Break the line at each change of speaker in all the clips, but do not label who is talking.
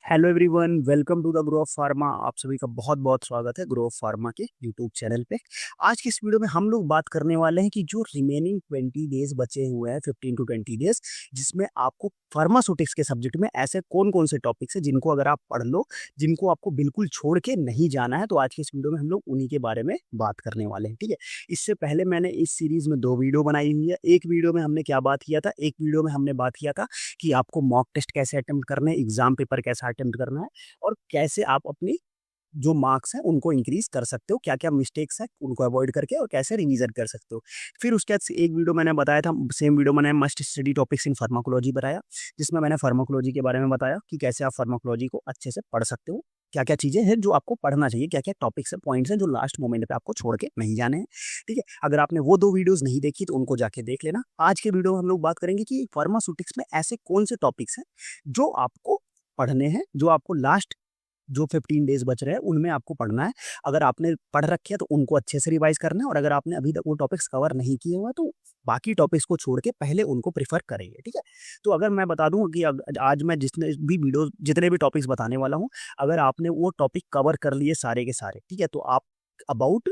Hello everyone, welcome to the Grow of Pharma. आप सभी का बहुत बहुत स्वागत है ग्रो ऑफ फार्मा के यूट्यूब चैनल पे। आज की इस वीडियो में हम लोग बात करने वाले हैं कि जो रिमेनिंग 20 डेज बचे हुए हैं, 15 to 20 डेज, जिसमें आपको फार्मास्यूटिक्स के सब्जेक्ट में ऐसे कौन कौन से टॉपिक्स हैं जिनको अगर आप पढ़ लो, जिनको आपको बिल्कुल छोड़ के नहीं जाना है। तो आज की इस वीडियो में हम लोग उन्हीं के बारे में बात करने वाले हैं, ठीक है। इससे पहले मैंने इस सीरीज में 2 वीडियो बनाई हुई है। एक वीडियो में हमने क्या बात किया था, एक वीडियो में हमने बात किया था कि आपको मॉक टेस्ट कैसे अटेम्प्ट करना है, एग्जाम पेपर कैसा अटेम्प्ट करना है, और कैसे आप अपनी जो मार्क्स हैं उनको इंक्रीज कर सकते हो, क्या क्या मिस्टेक्स हैं उनको अवॉइड करके, और कैसे रिवीजन कर सकते हो। फिर उसके बाद एक वीडियो मैंने बताया था, सेम वीडियो मैंने must study topics in pharmacology बताया, जिसमें मैंने फार्माकोलॉजी के बारे में बताया कि कैसे आप फार्माकोलॉजी को अच्छे से पढ़ सकते हो, क्या क्या चीजें हैं जो आपको पढ़ना चाहिए, क्या क्या टॉपिक्स हैं, पॉइंट्स हैं जो लास्ट मोमेंट पे आपको छोड़ के नहीं जाने हैं, ठीक है। अगर आपने वो 2 वीडियोस नहीं देखी तो उनको जाके देख लेना। आज के वीडियो में हम लोग बात करेंगे कि फार्मास्यूटिक्स में ऐसे कौन से टॉपिक्स हैं जो आपको पढ़ने हैं, जो आपको लास्ट जो 15 डेज बच रहे हैं उनमें आपको पढ़ना है। अगर आपने पढ़ रखे हैं तो उनको अच्छे से रिवाइज करना है, और अगर आपने अभी तक वो टॉपिक्स कवर नहीं किए हुए हैं तो बाकी टॉपिक्स को छोड़ के पहले उनको प्रेफर करेंगे, ठीक है। तो अगर मैं बता दूं कि आज मैं जितने भी टॉपिक्स बताने वाला हूं, अगर आपने वो टॉपिक कवर कर लिए सारे के सारे, ठीक है, तो आप अबाउट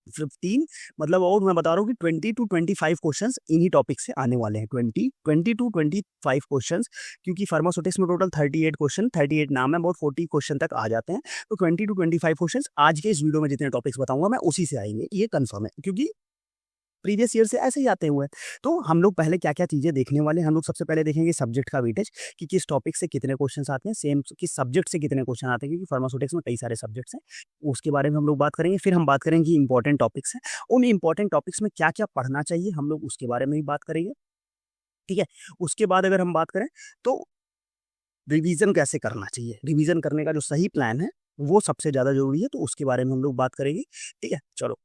15, मतलब और मैं बता रहा हूँ कि 20 to 25 क्वेश्चंस इन्हीं टॉपिक से आने वाले हैं। 20 to 25 क्वेश्चंस, क्योंकि फार्मास्यूटिक्स में टोटल 38 क्वेश्चन, 38 नाम है, बहुत 40 क्वेश्चन तक आ जाते हैं। तो 20 to 25 क्वेश्चंस आज के इस वीडियो में जितने टॉपिक्स बताऊंगा मैं उसी से आएंगे, ये कंफर्म है, क्योंकि प्रीवियस ईयर से ऐसे ही आते हुए हैं। तो हम लोग पहले क्या क्या चीजें देखने वाले हैं, हम लोग सबसे पहले देखेंगे सब्जेक्ट का वेटेज, कि किस टॉपिक से कितने क्वेश्चन आते हैं, सेम किस सब्जेक्ट से कितने क्वेश्चन आते हैं, क्योंकि फार्मास्यूटिक्स में कई सारे सब्जेक्ट्स हैं, उसके बारे में हम लोग बात करेंगे। फिर हम बात करेंगे इंपॉर्टेंट टॉपिक्स हैं, उन इंपॉर्टेंट टॉपिक्स में क्या क्या पढ़ना चाहिए हम लोग उसके बारे में भी बात करेंगे, ठीक है। उसके बाद अगर हम बात करें तो रिवीजन कैसे करना चाहिए, रिवीजन करने का जो सही प्लान है वो सबसे ज्यादा जरूरी है, तो उसके बारे में हम लोग बात करेंगे, ठीक है। चलो,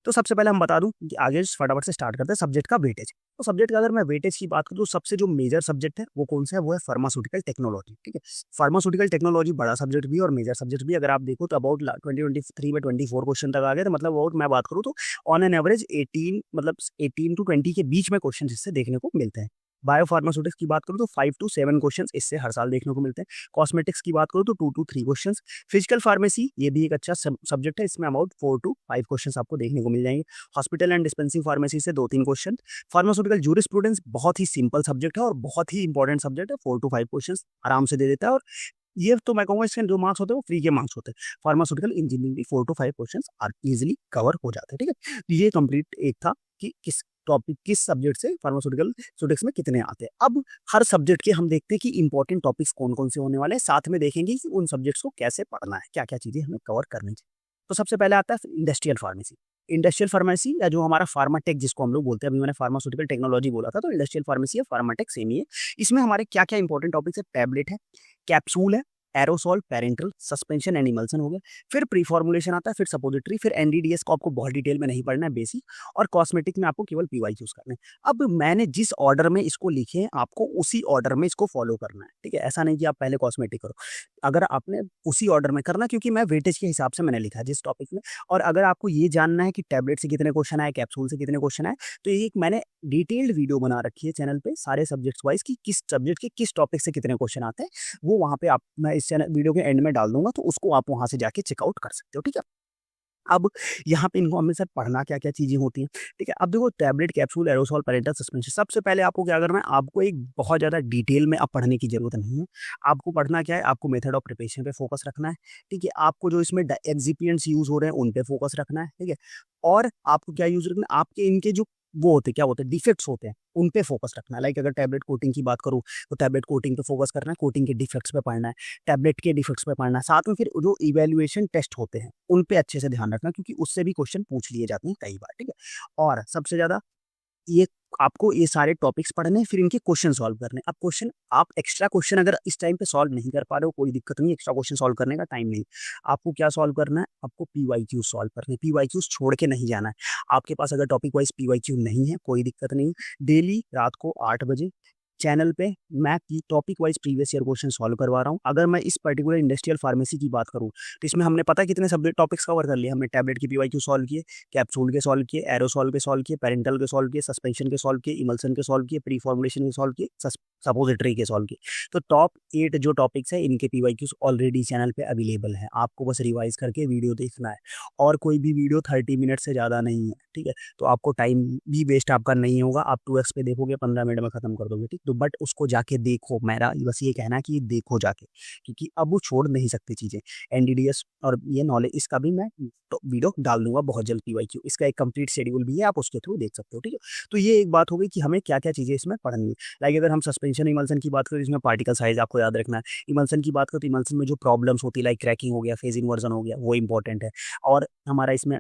तो सबसे पहले हम बता दूं कि आगे फटाफट से स्टार्ट करते हैं सब्जेक्ट का वेटेज। तो सब्जेक्ट का अगर मैं वेटेज की बात करूं तो सबसे जो मेजर सब्जेक्ट है वो कौन सा है, वो है फार्मास्यूटिकल टेक्नोलॉजी, ठीक है। फार्मास्यूटिकल टेक्नोलॉजी बड़ा सब्जेक्ट भी और मेजर सब्जेक्ट भी। अगर आप देखो तो अबाउट 2023 में 24 क्वेश्चन तक आ गए थे, मतलब अबाउट मैं बात करूँ तो ऑन एन एवरेज 18, मतलब 18 to 20 के बीच में क्वेश्चन इससे देखने को मिलते हैं। बायो फार्मास्यूटिक्स की बात करूँ तो 5 to 7 क्वेश्चन इससे हर साल देखने को मिलते हैं। कॉस्मेटिक्स की बात करूँ तो 2 to 3 क्वेश्चन। फिजिकल फार्मेसी ये भी एक अच्छा सब्जेक्ट है, इसमें अबाउट 4 to 5 क्वेश्चन आपको देखने को मिल जाएंगे। हॉस्पिटल एंड डिस्पेंसिंग फार्मेसी से 2-3 क्वेश्चन। फार्मास्यूटिकल जूरिस्प्रूडेंस बहुत ही सिंपल सब्जेक्ट है और बहुत ही इंपॉर्टेंट सब्जेक्ट है, 4 to 5 क्वेश्चन आराम से दे देता है, और ये तो मैं कहूँगा इसके जो मार्क्स होते हैं वो फ्री के मार्क्स होते हैं। फार्मास्यूटिकल इंजीनियरिंग भी 4 to 5 क्वेश्चन इजिली कवर हो जाते हैं, ठीक है। ये कंप्लीट एक था कि किस टॉपिक किस सब्जेक्ट से फार्मास्यूटिकल स्टूडेंट्स में कितने आते हैं। अब हर सब्जेक्ट के हम देखते हैं कि इंपॉर्टेंट टॉपिक्स कौन कौन से होने वाले हैं, साथ में देखेंगे कि उन सब्जेक्ट्स को कैसे पढ़ना है, क्या क्या चीजें हमें कवर करनी चाहिए। तो सबसे पहले आता है इंडस्ट्रियल फार्मेसी। इंडस्ट्रियल फार्मेसी या जो हमारा फार्माटेक जिसको हम लोग बोलते हैं, अभी मैंने फार्मास्यूटिकल टेक्नोलॉजी बोला था, तो इंडस्ट्रियल फार्मेसी या फार्माटेक सेम ही है। इसमें हमारे क्या क्या इंपॉर्टेंट टॉपिक्स है, टैबलेट है, कैप्सूल है, aerosol, parental, suspension and emulsion हो गया, फिर प्री फॉर्मुलेशन आता है, फिर सपोजिटरी, फिर एनडीडीएस को आपको बहुत डिटेल में नहीं पढ़ना है, बेसिक, और कॉस्मेटिक में आपको केवल पीवाई यूज करना है। अब मैंने जिस ऑर्डर में इसको लिखे हैं आपको उसी ऑर्डर में इसको फॉलो करना है, ठीक है। ऐसा नहीं कि आप पहले कॉस्मेटिक करो, अगर आपने उसी ऑर्डर में करना, क्योंकि मैं वेटेज के हिसाब से मैंने लिखा है जिस टॉपिक में। और अगर आपको ये जानना है कि टैबलेट से कितने क्वेश्चन आए, कैप्सूल से कितने क्वेश्चन आए, तो ये एक मैंने डिटेल्ड वीडियो बना रखी है चैनल पे सारे सब्जेक्ट्स वाइज कि किस सब्जेक्ट के किस टॉपिक से कितने क्वेश्चन आते हैं। वो वहाँ पे आप मैं इस चैनल वीडियो के एंड में डाल दूंगा, तो उसको आप वहाँ से जाके चेकआउट कर सकते हो, ठीक है। अब यहाँ पे इनको हमेशा पढ़ना क्या क्या चीजें होती हैं, ठीक है। अब देखो, tablet, capsule, aerosol, parental, suspension, सबसे पहले आपको क्या करना है, आपको एक बहुत ज्यादा डिटेल में अब पढ़ने की जरूरत नहीं है। आपको पढ़ना क्या है, आपको मेथड ऑफ प्रिपरेशन पे फोकस रखना है, ठीक है। आपको जो इसमें एक्सिपिएंट्स यूज हो रहे हैं उन पे फोकस रखना है, ठीक है। और आपको क्या यूज रखना है, आपके इनके जो वो होते क्या होते हैं, डिफेक्ट्स होते हैं, उन पे फोकस रखना है। लाइक अगर टैबलेट कोटिंग की बात करूँ तो टैबलेट कोटिंग पे फोकस करना है, कोटिंग के डिफेक्ट्स पे पढ़ना है, टैबलेट के डिफेक्ट्स पे पढ़ना है। साथ में फिर जो इवेल्युएशन टेस्ट होते हैं उन पे अच्छे से ध्यान रखना, क्योंकि उससे भी क्वेश्चन पूछ लिए जाते हैं कई बार, ठीक है। और सबसे ज्यादा ये आपको ये सारे टॉपिक्स पढ़ने, फिर इनके क्वेश्चन सॉल्व करने। अब क्वेश्चन आप एक्स्ट्रा क्वेश्चन अगर इस टाइम पे सॉल्व नहीं कर पा रहे हो, कोई दिक्कत नहीं, एक्स्ट्रा क्वेश्चन सॉल्व करने का टाइम नहीं। आपको क्या सॉल्व करना है, आपको पीवाईक्यूज सॉल्व करने, पीवाईक्यूज छोड़ के नहीं जाना है। आपके पास अगर टॉपिक वाइज पीवाईक्यू नहीं है, कोई दिक्कत नहीं, डेली रात को 8 बजे चैनल पे मैं topic wise previous year question solve करवा रहा हूँ। अगर मैं इस पर्टिकुलर इंडस्ट्रियल फार्मेसी की बात करूँ तो इसमें हमने पता कितने सब्जेक्ट टॉपिक्स कवर कर लिए। हमने टैबलेट के पीवाईक्यू सॉल्व किए, कैप्सूल के सॉल्व किए, एरोसॉल के सॉल्व किए, पेरेंटल के सॉल्व किए, सस्पेंशन के सॉल्व किए, इमल्सन के सॉल्व किए, प्री फॉर्मुलेशन के सॉल्व किए, सपोजिटरी के सॉल्व किए। तो टॉप 8 जो टॉपिक्स है इनके पीवाईक्यूज ऑलरेडी चैनल पे अवेलेबल है, आपको बस रिवाइज करके वीडियो देखना है। और कोई भी वीडियो 30 मिनट से ज़्यादा नहीं है, ठीक है। तो आपको टाइम भी वेस्ट आपका नहीं होगा, आप 2x पे देखोगे 15 मिनट में खत्म कर दोगे, ठीक। तो बट उसको जाके देखो, मेरा बस ये कहना है कि देखो जाके, क्योंकि अब वो छोड़ नहीं सकते चीज़ें। एनडीडीएस और ये नॉलेज इसका भी मैं तो वीडियो डाल दूंगा बहुत जल्द पीवाईक्यू, इसका एक कंप्लीट शेड्यूल भी है, आप उसके थ्रू देख सकते हो, ठीक है। तो ये एक बात हो गई कि हमें क्या क्या चीज़ें इसमें पढ़नी है। लाइक अगर हम सस्पेंशन इमल्सन की बात करें, इसमें पार्टिकल साइज आपको याद रखना है। इमल्सन की बात करें तो इमल्सन में जो प्रॉब्लम्स होती है लाइक क्रैकिंग हो गया, फेज इन्वर्जन हो गया, वो इंपॉर्टेंट है। और हमारा इसमें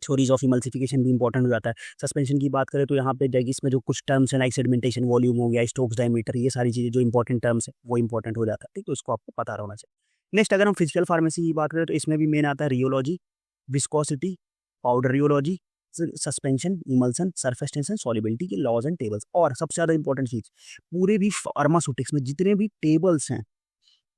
थ्योरीज ऑफ इमल्सिफिकेशन भी इंपॉर्टेंट हो जाता है। सस्पेंशन की बात करें तो यहाँ पे जैगिस में जो कुछ टर्म्स हैं लाइक सेडिमेंटेशन, वॉल्यूम हो गया, स्टोक्स डायमीटर, ये सारी चीज़ें जो इंपॉर्टेंट टर्म्स है वो इंपॉर्टेंट हो जाता है, ठीक। तो इसको आपको पता होना चाहिए। नेक्स्ट अगर हम फिजिकल फार्मेसी की बात करें तो इसमें भी मेन आता है rheology, viscosity, powder rheology, suspension, emulsion, surface tension, solubility के लॉज एंड टेबल्स। और सबसे ज़्यादा इंपॉर्टेंट चीज़, पूरे भी फार्मास्यूटिक्स में जितने भी टेबल्स हैं,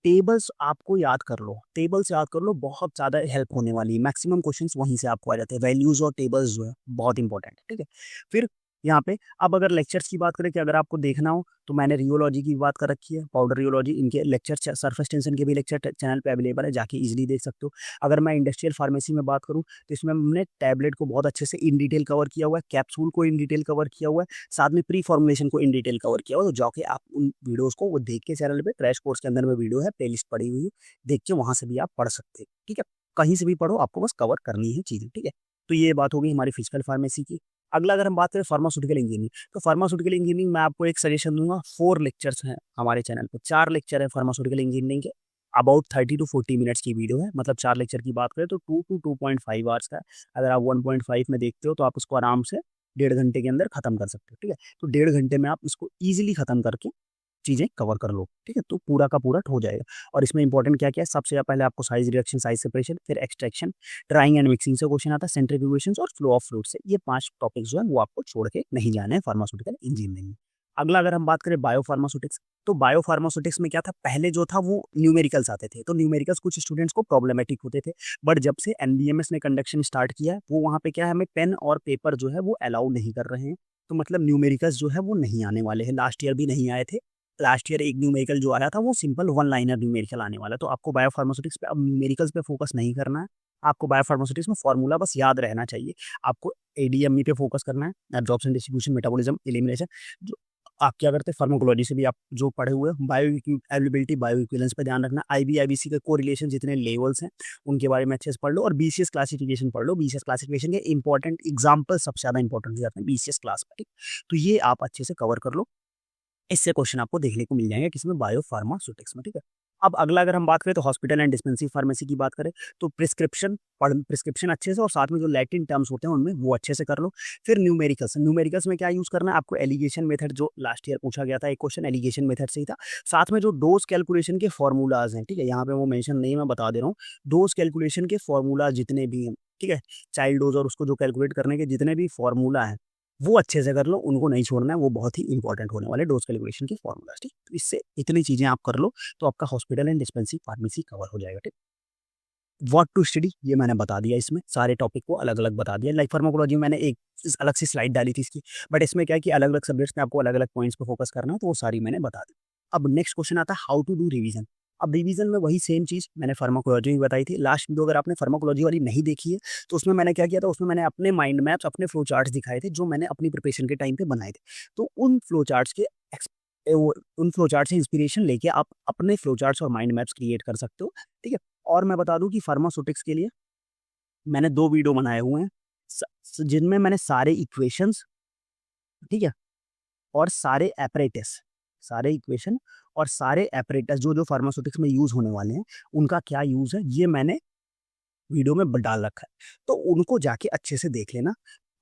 टेबल्स आपको याद कर लो, टेबल्स याद कर लो, बहुत ज़्यादा हेल्प होने वाली है। मैक्सिमम क्वेश्चंस वहीं से आपको आ जाते हैं। वैल्यूज और टेबल्स जो है बहुत इंपॉर्टेंट है, ठीक है। फिर यहाँ पे अब अगर लेक्चर्स की बात करें कि अगर आपको देखना हो तो मैंने रियोलॉजी की बात कर रखी है, पाउडर रियोलॉजी, इनके लेक्चर, सरफेस टेंशन के भी लेक्चर चैनल पे अवेलेबल है, जाके इजीली देख सकते हो। अगर मैं इंडस्ट्रियल फार्मेसी में बात करूँ तो इसमें हमने टैबलेट को बहुत अच्छे से इन डिटेल कवर किया हुआ है, कैप्सूल को इन डिटेल कवर किया हुआ है, साथ में प्री फॉर्मुलेशन को इन डिटेल कवर किया हुआ है। तो जाके आप उन वीडियोज़ को वो देख के चैनल पे क्रैश कोर्स के अंदर में वीडियो है, प्लेलिस्ट पड़ी हुई है, देख के वहाँ से भी आप पढ़ सकते हैं, ठीक है। कहीं से भी पढ़ो, आपको बस कवर करनी है चीज़ें, ठीक है। तो ये बात हो गई हमारी फिजिकल फार्मेसी की। अगला अगर हम बात करें फार्मास्यूटिकल इंजीनियरिंग, तो फार्मास्यूटिकल इंजीनियरिंग में आपको एक सजेशन दूंगा, 4 लेक्चर्स हैं हमारे चैनल पे, 4 लेक्चर है फार्मास्यूटिकल इंजीनियरिंग के। अबाउट 30 to 40 मिनट्स की वीडियो है, मतलब 4 लेक्चर की बात करें तो 2 to 2.5 आवर्स का है। अगर आप 1.5 में देखते हो तो आप उसको आराम से 1.5 घंटे के अंदर खत्म कर सकते हो, ठीक है। तो 1.5 घंटे में आप इसको ईजिली खत्म करके चीज़ें कवर कर लो, ठीक है। तो पूरा का पूरा हो जाएगा। और इसमें इंपॉर्टेंट क्या-क्या है, सबसे पहले आपको साइज रिएक्शन, साइज सेपरेशन, फिर एक्सट्रैक्शन, ड्राइंग एंड मिक्सिंग से क्वेश्चन आता है, सेंट्रीफ्यूगेशंस और फ्लो ऑफ फ्लूइड से। ये 5 टॉपिक्स जो है वो आपको छोड़ के नहीं जाने हैं फार्मास्यूटिकल इंजीनियरिंग में। अगला अगर हम बात करें बायोफार्मास्यूटिक्स, तो बायोफार्मास्यूटिक्स में क्या था, पहले जो था वो न्यूमेरिकल्स आते थे, तो न्यूमेरिकल्स कुछ स्टूडेंट्स को प्रॉब्लमेटिक होते थे। बट जब से एनबीएमएस ने कंडक्शन स्टार्ट किया है, वो वहाँ पे क्या है, हमें पेन और पेपर जो है वो अलाउ नहीं कर रहे हैं। तो मतलब न्यूमेरिकल्स जो है वो नहीं आने वाले हैं, लास्ट ईयर भी नहीं आए थे। लास्ट ईयर एक न्यूमेरिकल जो आया था वो सिंपल 1 लाइनर न्यूमेरिकल आने वाला है। तो आपको बायोफार्मास्यूटिक्स पे अब न्यूमेरिकल्स पे फोकस नहीं करना है, आपको बायोफार्मास्यूटिक्स में फॉर्मूला बस याद रहना चाहिए। आपको एडीएमई पे फोकस करना है, एब्जॉर्प्शन, डिस्ट्रीब्यूशन, मेटाबॉलिज्म, एलिमिनेशन। जो आप क्या करते हैं, फार्माकोलॉजी से भी आप जो पढ़े हुए हैं, बायो अवेलेबिलिटी, बायो इक्विवेलेंस पे ध्यान रखना। आईबी आईबीसी के कोरिलेशन जितने लेवल्स हैं उनके बारे में अच्छे से पढ़ लो, और बीसीएस क्लासिफिकेशन पढ़ लो। बीसीएस क्लासिफिकेशन के इंपॉर्टेंट एग्जाम्पल सबसे ज्यादा इंपॉर्टेंट हो जाते हैं बीसीएस क्लास में, ठीक। तो ये आप अच्छे से कवर कर लो, इससे क्वेश्चन आपको देखने को मिल जाएंगे किसमें, बायो फार्मास्यूटिक्स में, ठीक है। अब अगला अगर हम बात करें तो हॉस्पिटल एंड डिस्पेंसरी फार्मेसी की बात करें तो प्रिस्क्रिप्शन अच्छे से, और साथ में जो लैटिन टर्म्स होते हैं उनमें वो अच्छे से कर लो। फिर न्यूमेरिकल्स, न्यूमेरिकल्स में क्या यूज करना है आपको, एलिगेशन मेथड, जो लास्ट ईयर पूछा गया था एक क्वेश्चन एलिगेशन मेथड से ही था। साथ में जो डोज कैलकुलेशन के फॉर्मूलाज हैं, ठीक है, यहाँ पे वो मेंशन नहीं, मैं बता दे रहा हूँ। डोज कैलकुलेशन के फॉर्मूला जितने भी हैं, ठीक है, चाइल्ड डोज और उसको जो कैलकुलेट करने के जितने भी फॉर्मूला है वो अच्छे से कर लो, उनको नहीं छोड़ना है, वो बहुत ही इंपॉर्टेंट होने वाले डोज कैलकुलेशन के फॉर्मूलाज, ठीक। तो इससे इतनी चीजें आप कर लो तो आपका hospital and dispensary pharmacy cover हो जाएगा, ठीक। व्हाट टू स्टडी ये मैंने बता दिया, इसमें सारे टॉपिक को अलग अलग बता दिया। लाइक फार्माकोलॉजी में मैंने एक अलग से स्लाइड डाली थी इसकी, बट इसमें क्या है कि अलग अलग सब्जेक्ट्स में आपको अलग अलग पॉइंट्स पे फोकस करना है, तो वो सारी मैंने बता दी। अब नेक्स्ट क्वेश्चन आता है हाउ टू डू रिवीजन। अब रिवीजन में वही सेम चीज मैंने फार्माकोलॉजी में बताई थी। लास्ट वीडियो अगर आपने फार्माकोलॉजी वाली नहीं देखी है तो उसमें मैंने क्या किया था, उसमें मैंने अपने माइंड मैप्स, अपने फ्लो चार्ट्स दिखाए थे जो मैंने अपनी प्रिपरेशन के टाइम पे बनाए थे। तो उन फ्लो चार्ट्स के उन फ्लो चार्ट से इंस्पिरेशन लेके आप अपने फ्लो चार्ट्स और माइंड मैप्स क्रिएट कर सकते हो, ठीक है। और मैं बता दूं कि फार्मास्यूटिक्स के लिए मैंने 2 वीडियो बनाए हुए हैं, जिनमें मैंने सारे इक्वेशंस, ठीक है, और सारे एपरेटस, सारे इक्वेशन और सारे एपरेटस जो जो फार्मास्यूटिक्स में यूज होने वाले हैं उनका क्या यूज है, ये मैंने वीडियो में डाल रखा है। तो उनको जाके अच्छे से देख लेना,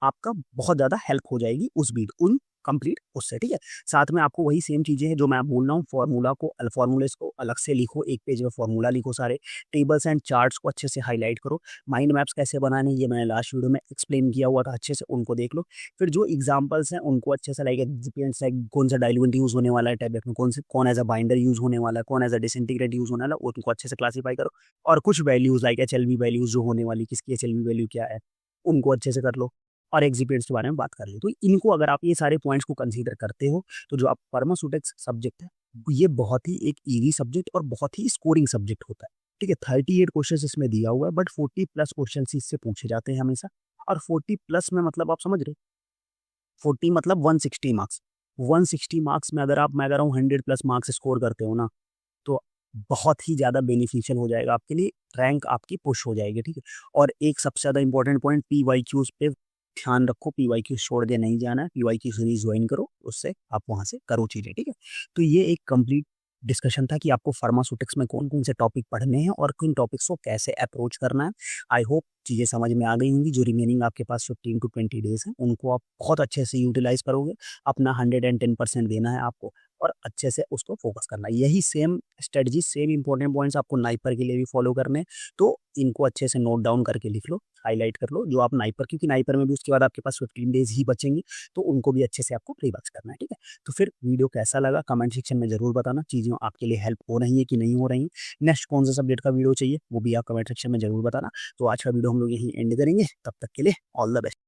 आपका बहुत ज़्यादा हेल्प हो जाएगी उन कंप्लीट उससे, ठीक है। साथ में आपको वही सेम चीज़ें हैं जो मैं बोल रहा हूँ, फार्मूलेस को अलग से लिखो, एक पेज में फार्मूला लिखो सारे, टेबल्स एंड चार्ट्स को अच्छे से हाईलाइट करो, माइंड मैप्स कैसे बनाने ये मैंने लास्ट वीडियो में एक्सप्लेन किया हुआ था, अच्छे से उनको देख लो। फिर जो एग्जांपल्स हैं उनको अच्छे से लाइक एक्सिपिएंट्स लाइक कौन सा डाइल्यूएंट यूज़ होने वाला है टैबलेट में, कौन एज अ बाइंडर यूज़ होने वाला है, कौन एज अ डिसइंटीग्रेट यूज़ होने वाला है, उनको अच्छे से क्लासीफाई करो। और कुछ वैल्यूज़ लाइक एचएलवी वैल्यूज़ जो होने वाली, किसकी एचएलवी वैल्यू क्या है, उनको अच्छे से कर लो और एक्सिपिएंट्स के बारे में बात कर लो। तो इनको अगर आप ये सारे पॉइंट्स को कंसीडर करते हो, तो जो आप फार्मास्यूटिक्स सब्जेक्ट है, ये बहुत ही एक ईज़ी सब्जेक्ट और बहुत ही स्कोरिंग सब्जेक्ट होता है, ठीक है। 38 क्वेश्चंस इसमें दिया हुआ है, बट 40 प्लस क्वेश्चंस इससे पूछे जाते हैं हमेशा। और 40 प्लस में मतलब आप समझ रहे, 40 मतलब 160 मार्क्स। 160 मार्क्स में अगर मैं अगर हूँ 100 प्लस मार्क्स स्कोर करते हो ना, तो बहुत ही ज़्यादा बेनिफिशियल हो जाएगा आपके लिए, रैंक आपकी पुश हो जाएगी, ठीक है। और एक सबसे ज़्यादा इंपॉर्टेंट पॉइंट, पीवाईक्यूज पे ध्यान रखो, पीवाईक्यू छोड़ के नहीं जाना है, पीवाईक्यू सीरीज ज्वाइन करो, उससे आप वहाँ से करो चीज़ें, ठीक है। तो ये एक कंप्लीट डिस्कशन था कि आपको फार्मास्यूटिक्स में कौन-कौन से टॉपिक पढ़ने हैं और किन टॉपिक्स को कैसे अप्रोच करना है। आई होप चीज़ें समझ में आ गई होंगी। जो रिमेनिंग आपके पास 15 टू 20 डेज़ हैं, उनको आप बहुत अच्छे से यूटिलाइज़ करोगे। अपना 110% देना है आपको और अच्छे से उसको फ़ोकस करना है। यही same strategy, same important points आपको नाइपर के लिए भी फॉलो करने हैं। तो इनको अच्छे से नोट डाउन करके लिख लो, हाइलाइट कर लो, जो आप नाइपर, क्योंकि नाइपर में भी उसके बाद आपके पास 15 डेज़ ही बचेंगे, तो उनको भी अच्छे से आपको रिवर्स करना है, ठीक है। तो फिर वीडियो कैसा लगा कमेंट सेक्शन में ज़रूर बताना, चीज़ें आपके लिए हेल्प हो रही हैं कि नहीं हो रही हैं। नेक्स्ट कौन सा सब्जेक्ट का वीडियो चाहिए वो भी आप कमेंट सेक्शन में ज़रूर बताना। तो आज का वीडियो हम लोग यहीं एंड करेंगे, तब तक के लिए ऑल द बेस्ट।